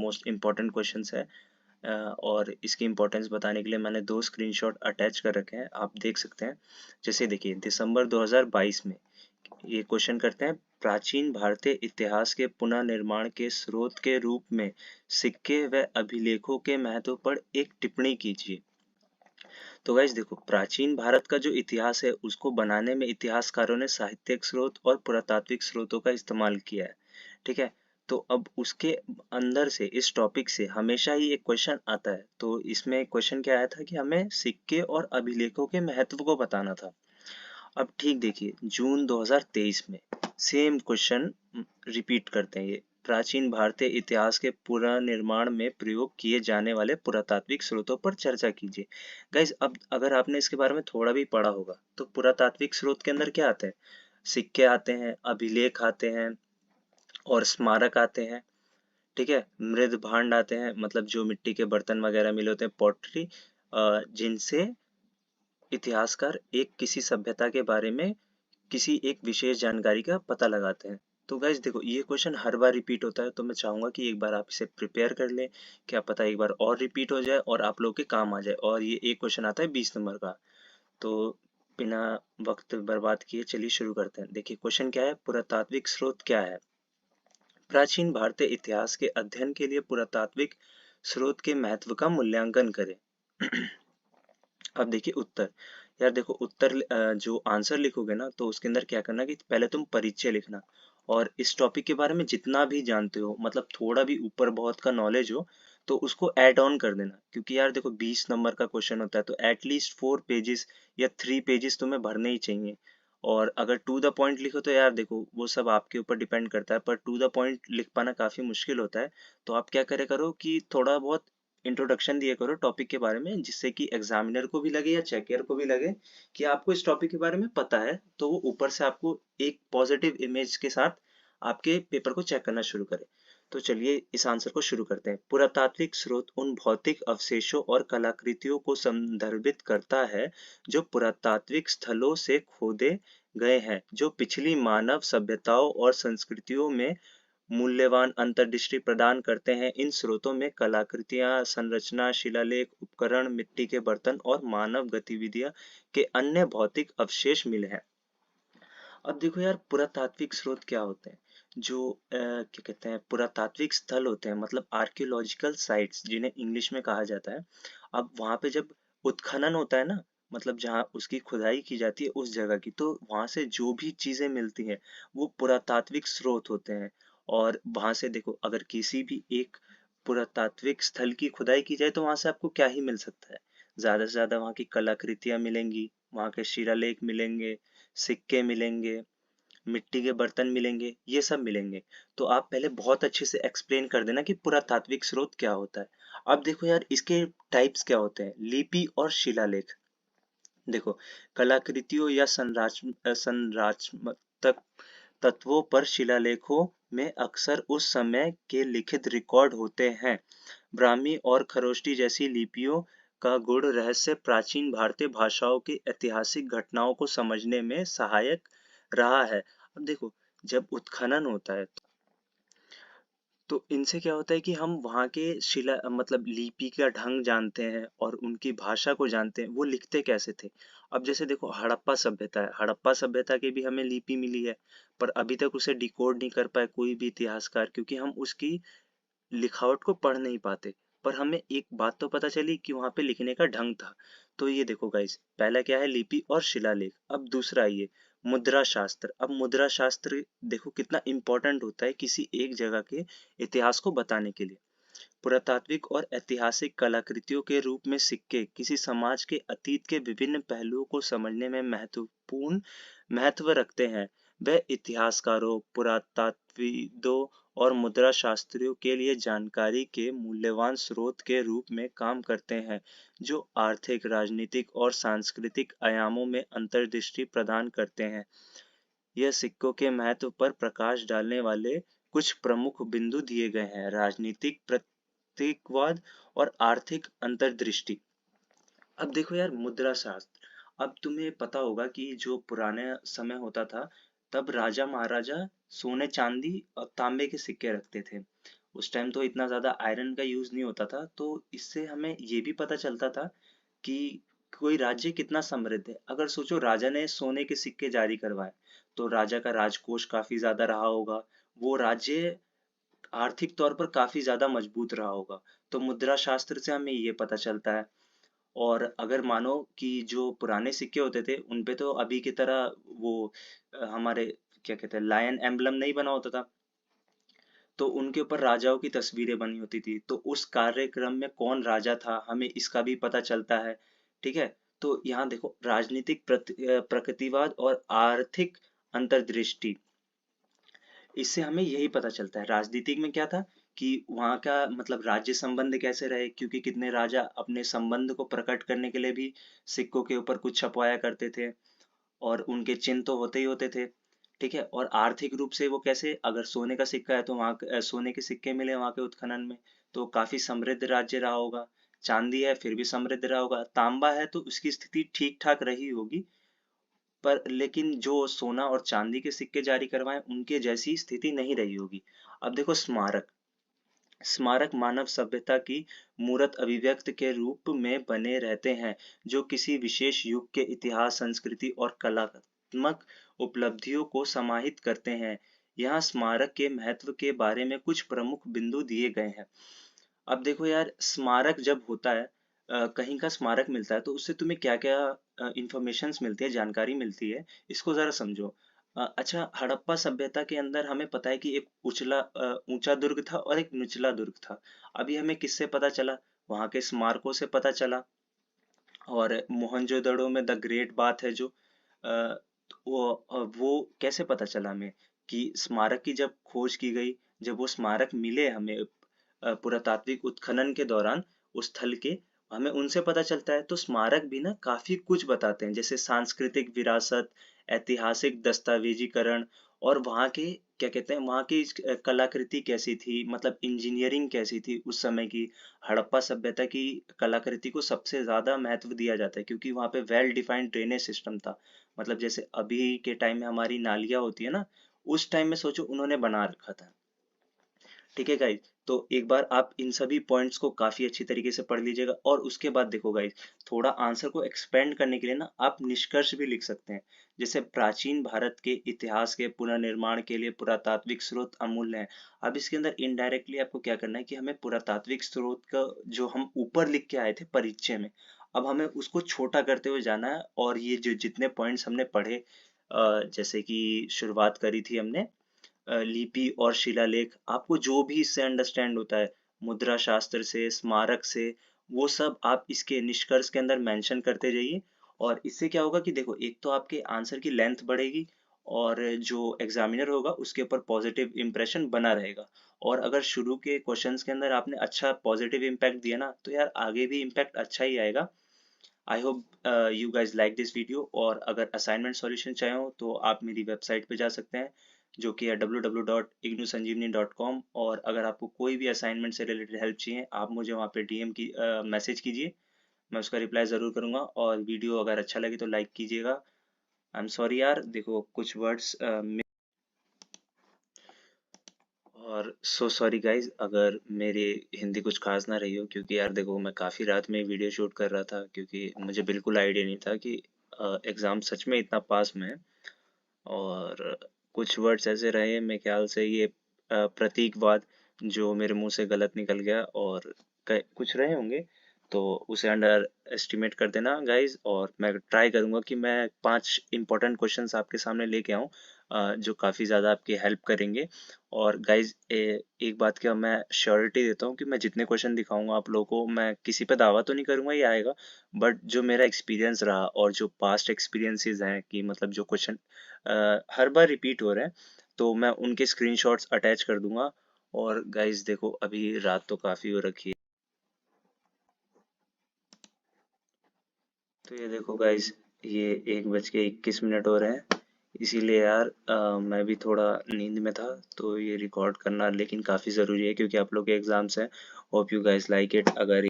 Most important questions है। और इसकी इम्पोर्टेंस बताने के लिए मैंने 2 स्क्रीनशॉट अटैच कर रखे हैं, आप देख सकते हैं। जैसे देखिए दिसंबर 2022 में ये क्वेश्चन करते हैं, प्राचीन भारतीय इतिहास के पुनर्निर्माण के स्रोत के रूप में सिक्के व अभिलेखों के महत्व पर एक टिप्पणी कीजिए। तो गाइस देखो, प्राचीन भारत का जो इतिहास है उसको बनाने में इतिहासकारों ने साहित्यिक स्रोत और पुरातात्विक स्रोतों का इस्तेमाल किया है। ठीक है, तो अब उसके अंदर से इस टॉपिक से हमेशा ही एक क्वेश्चन आता है। तो इसमें क्वेश्चन क्या आया था कि हमें सिक्के और अभिलेखों के महत्व को बताना था। अब ठीक देखिए, जून 2023 में सेम क्वेश्चन रिपीट करते हैं। ये प्राचीन भारतीय इतिहास के पुनर्निर्माण में प्रयोग किए जाने वाले पुरातात्विक स्रोतों पर चर्चा कीजिए। गाइस, अब अगर आपने इसके बारे में थोड़ा भी पढ़ा होगा तो पुरातात्विक स्रोत के अंदर क्या आते हैं? सिक्के आते हैं, अभिलेख आते हैं और स्मारक आते हैं। ठीक है, मृद भांड आते हैं, मतलब जो मिट्टी के बर्तन वगैरह मिले होते हैं, पॉटरी, जिनसे इतिहासकार एक किसी सभ्यता के बारे में किसी एक विशेष जानकारी का पता लगाते हैं। तो गाइज देखो, ये क्वेश्चन हर बार रिपीट होता है, तो मैं चाहूंगा कि एक बार आप इसे प्रिपेयर कर लें, क्या पता एक बार और रिपीट हो जाए और आप लोगों के काम आ जाए। और ये एक क्वेश्चन आता है 20 नंबर का। तो बिना वक्त बर्बाद किए चलिए शुरू करते हैं। देखिए क्वेश्चन क्या है, पुरातात्विक स्रोत क्या है? प्राचीन भारतीय इतिहास के अध्ययन के लिए पुरातात्विक स्रोत के महत्व का मूल्यांकन करें। अब देखिए उत्तर, यार देखो उत्तर जो आंसर लिखोगे ना तो उसके अंदर क्या करना कि पहले तुम परिचय लिखना, और इस टॉपिक के बारे में जितना भी जानते हो, मतलब थोड़ा भी ऊपर बहुत का नॉलेज हो तो उसको ऐड ऑन कर देना। क्योंकि यार देखो 20 नंबर का क्वेश्चन होता है तो एटलीस्ट 4 पेजेस या 3 पेजेस तुम्हें भरने ही चाहिए। और अगर टू द पॉइंट लिखो तो यार देखो वो सब आपके ऊपर डिपेंड करता है, पर टू द पॉइंट लिख पाना काफी मुश्किल होता है। तो आप क्या करे करो कि थोड़ा बहुत इंट्रोडक्शन दिया करो टॉपिक के बारे में, जिससे कि एग्जामिनर को भी लगे या चेकर को भी लगे कि आपको इस टॉपिक के बारे में पता है, तो वो ऊपर से आपको एक पॉजिटिव इमेज के साथ आपके पेपर को चेक करना शुरू करे। तो चलिए इस आंसर को शुरू करते हैं। पुरातात्विक स्रोत उन भौतिक अवशेषों और कलाकृतियों को संदर्भित करता है जो पुरातात्विक स्थलों से खोदे गए हैं, जो पिछली मानव सभ्यताओं और संस्कृतियों में मूल्यवान अंतर्दृष्टि प्रदान करते हैं। इन स्रोतों में कलाकृतियां, संरचना, शिलालेख, उपकरण, मिट्टी के बर्तन और मानव गतिविधियां के अन्य भौतिक अवशेष मिले हैं। अब देखो यार, पुरातात्विक स्रोत क्या होते हैं? जो क्या कहते हैं, पुरातात्विक स्थल होते हैं, मतलब आर्कियोलॉजिकल साइट्स जिन्हें इंग्लिश में कहा जाता है। अब वहां पे जब उत्खनन होता है ना, मतलब जहाँ उसकी खुदाई की जाती है उस जगह की, तो वहां से जो भी चीजें मिलती हैं वो पुरातात्विक स्रोत होते हैं। और वहां से देखो, अगर किसी भी एक पुरातात्विक स्थल की खुदाई की जाए तो वहां से आपको क्या ही मिल सकता है? ज्यादा से ज्यादा वहां की कलाकृतियां मिलेंगी, वहां के शिलालेख मिलेंगे, सिक्के मिलेंगे, मिट्टी के बर्तन मिलेंगे, ये सब मिलेंगे। तो आप पहले बहुत अच्छे से एक्सप्लेन कर देना कि पुरातात्विक स्रोत क्या होता है। अब देखो यार, इसके टाइप्स क्या होते हैं, लिपि और शिलालेख। देखो, कलाकृतियों या संरचनात्मक तत्वों पर शिलालेखों में अक्सर उस समय के लिखित रिकॉर्ड होते हैं। ब्राह्मी और खरोष्टी जैसी लिपियों का गूढ़ रहस्य प्राचीन भारतीय भाषाओं की ऐतिहासिक घटनाओं को समझने में सहायक रहा है। अब देखो, जब उत्खनन होता है तो इनसे क्या होता है कि हम वहाँ के शिला मतलब लिपि का ढंग जानते हैं और उनकी भाषा को जानते हैं, वो लिखते कैसे थे। अब जैसे देखो, हड़प्पा सभ्यता है, हड़प्पा सभ्यता की भी हमें लिपि मिली है, पर अभी तक उसे डिकोड नहीं कर पाए कोई भी इतिहासकार, क्योंकि हम उसकी लिखावट को पढ़ नहीं पाते। पर हमें एक बात तो पता चली कि वहां पे लिखने का ढंग था। तो ये देखो गाइस, पहला क्या है, लिपि और शिलालेख। अब दूसरा ये मुद्रा शास्त्र। अब मुद्रा शास्त्र देखो कितना इंपॉर्टेंट होता है किसी एक जगह के इतिहास को बताने के लिए। पुरातात्विक और ऐतिहासिक कलाकृतियों के रूप में सिक्के किसी समाज के अतीत के विभिन्न पहलुओं को समझने में महत्वपूर्ण महत्व रखते हैं। वह इतिहासकारों, पुरातात्विदों और मुद्रा शास्त्रियों के लिए जानकारी के मूल्यवान स्रोत के रूप में काम करते हैं, जो आर्थिक, राजनीतिक और सांस्कृतिक आयामों में अंतर्दृष्टि प्रदान करते हैं। यह सिक्कों के महत्व पर प्रकाश डालने वाले कुछ प्रमुख बिंदु दिए गए हैं। राजनीतिक प्रतीकवाद और आर्थिक अंतर्दृष्टि। अब देखो यार, मुद्रा शास्त्र। अब तुम्हें पता होगा कि जो पुराने समय होता था, तब राजा महाराजा सोने चांदी और तांबे के सिक्के रखते थे। उस टाइम तो इतना ज्यादा आयरन का यूज नहीं होता था, तो इससे हमें ये भी पता चलता था कि कोई राज्य कितना समृद्ध है। अगर सोचो राजा ने सोने के सिक्के जारी करवाए, तो राजा का राजकोष काफी ज्यादा रहा होगा, वो राज्य आर्थिक तौर पर काफी ज्यादा मजबूत रहा होगा। तो मुद्रा शास्त्र से हमें ये पता चलता है। और अगर मानो कि जो पुराने सिक्के होते थे उन पे तो अभी की तरह वो हमारे क्या कहते हैं लायन एम्बलम नहीं बना होता था, तो उनके ऊपर राजाओं की तस्वीरें बनी होती थी। तो उस कार्यक्रम में कौन राजा था हमें इसका भी पता चलता है। ठीक है, तो यहाँ देखो राजनीतिक प्रकृतिवाद और आर्थिक अंतर्दृष्टि, इससे हमें यही पता चलता है। राजनीतिक में क्या था कि वहाँ का मतलब राज्य संबंध कैसे रहे, क्योंकि कितने राजा अपने संबंध को प्रकट करने के लिए भी सिक्कों के ऊपर कुछ छपवाया करते थे, और उनके चिन्ह तो होते ही होते थे। ठीक है, और आर्थिक रूप से वो कैसे, अगर सोने का सिक्का है तो वहाँ सोने के सिक्के मिले वहाँ के उत्खनन में, तो काफी समृद्ध राज्य रहा होगा। चांदी है फिर भी समृद्ध रहा होगा, तांबा है तो उसकी स्थिति ठीक ठाक रही होगी, पर लेकिन जो सोना और चांदी के सिक्के जारी करवाए उनके जैसी स्थिति नहीं रही होगी। अब देखो स्मारक, स्मारक मानव सभ्यता की मूर्त अभिव्यक्त के रूप में बने रहते हैं, जो किसी विशेष युग के इतिहास, संस्कृति और कलात्मक उपलब्धियों को समाहित करते हैं। यहाँ स्मारक के महत्व के बारे में कुछ प्रमुख बिंदु दिए गए हैं। अब देखो यार, स्मारक जब होता है, कहीं का स्मारक मिलता है, तो उससे तुम्हें क्या क्या इंफॉर्मेशंस मिलती है, जानकारी मिलती है, इसको जरा समझो। अच्छा, हड़प्पा सभ्यता के अंदर हमें पता है कि एक ऊंचा दुर्ग था और एक निचला दुर्ग था। अभी हमें किससे पता चला? वहां के स्मारकों से पता चला। और मोहनजोदड़ो में द ग्रेट बात है जो, अ, वो कैसे पता चला हमें कि स्मारक की जब खोज की गई, जब वो स्मारक मिले हमें पुरातात्विक उत्खनन के दौरान उस स्थल के, हमें उनसे पता चलता है। तो स्मारक भी ना काफी कुछ बताते हैं, जैसे सांस्कृतिक विरासत, ऐतिहासिक दस्तावेजीकरण, और वहाँ के क्या कहते हैं, वहाँ की कलाकृति कैसी थी, मतलब इंजीनियरिंग कैसी थी उस समय की। हड़प्पा सभ्यता की कलाकृति को सबसे ज्यादा महत्व दिया जाता है, क्योंकि वहाँ पे वेल डिफाइंड ड्रेनेज सिस्टम था। मतलब जैसे अभी के टाइम में हमारी नालियाँ होती है ना, उस टाइम में सोचो उन्होंने बना रखा था। ठीक है गाइज, तो एक बार आप इन सभी पॉइंट्स को काफी अच्छी तरीके से पढ़ लीजिएगा, और उसके बाद देखो गाइज, थोड़ा आंसर को एक्सपेंड करने के लिए ना आप निष्कर्ष भी लिख सकते हैं। जैसे प्राचीन भारत के इतिहास के पुनर्निर्माण के लिए पुरातात्विक स्रोत अमूल्य है। अब इसके अंदर इनडायरेक्टली आपको क्या करना है कि हमें पुरातात्विक स्रोत का जो हम ऊपर लिख के आए थे परिचय में, अब हमें उसको छोटा करते हुए जाना है। और ये जो जितने पॉइंट्स हमने पढ़े, जैसे कि शुरुआत करी थी हमने लिपि और शिलालेख, आपको जो भी इससे अंडरस्टैंड होता है, मुद्रा शास्त्र से, स्मारक से, वो सब आप इसके निष्कर्ष के अंदर मेंशन करते जाइए। और इससे क्या होगा कि देखो, एक तो आपके आंसर की लेंथ बढ़ेगी, और जो एग्जामिनर होगा उसके ऊपर पॉजिटिव इंप्रेशन बना रहेगा। और अगर शुरू के क्वेश्चंस के अंदर आपने अच्छा पॉजिटिव इम्पैक्ट दिया ना, तो यार आगे भी इम्पैक्ट अच्छा ही आएगा। I hope you guys like this video. और अगर असाइनमेंट सॉल्यूशन चाहे हो तो आप मेरी वेबसाइट पे जा सकते हैं, जो कि है www.ignusanjeevani.com। और अगर आपको कोई भी असाइनमेंट से रिलेटेड हेल्प चाहिए, आप मुझे वहाँ पे डीएम की मैसेज कीजिए, मैं उसका रिप्लाई ज़रूर करूँगा। और वीडियो अगर अच्छा लगे तो लाइक कीजिएगा। आई एम सॉरी यार, देखो कुछ वर्ड्स, और सो सॉरी गाइज अगर मेरी हिंदी कुछ खास ना रही हो, क्योंकि यार देखो मैं काफ़ी रात में वीडियो शूट कर रहा था, क्योंकि मुझे बिल्कुल आइडिया नहीं था कि एग्ज़ाम सच में इतना पास में है। और कुछ वर्ड्स ऐसे रहे, मेरे ख्याल से ये प्रतीकवाद जो मेरे मुंह से गलत निकल गया, और कुछ रहे होंगे, तो उसे अंडर एस्टिमेट कर देना गाइज। और मैं ट्राई करूंगा कि मैं 5 इंपॉर्टेंट क्वेश्चंस आपके सामने लेके आऊं, जो काफ़ी ज़्यादा आपकी हेल्प करेंगे। और गाइज एक बात का मैं श्योरिटी देता हूँ कि मैं जितने क्वेश्चन दिखाऊंगा आप लोगों को, मैं किसी पे दावा तो नहीं करूंगा ये आएगा, बट जो मेरा एक्सपीरियंस रहा और जो पास्ट एक्सपीरियंसेस हैं कि मतलब जो क्वेश्चन हर बार रिपीट हो रहे हैं, तो मैं उनके स्क्रीनशॉट्स अटैच कर दूंगा। और गाइज देखो अभी रात तो काफ़ी हो रखी है, तो ये देखो गाइज, ये 1:21 हो रहे हैं। इसीलिए यार मैं भी थोड़ा नींद में था, तो ये रिकॉर्ड करना लेकिन काफ़ी ज़रूरी है, क्योंकि आप लोग के एग्ज़ाम्स हैं। Hope you guys like it. अगर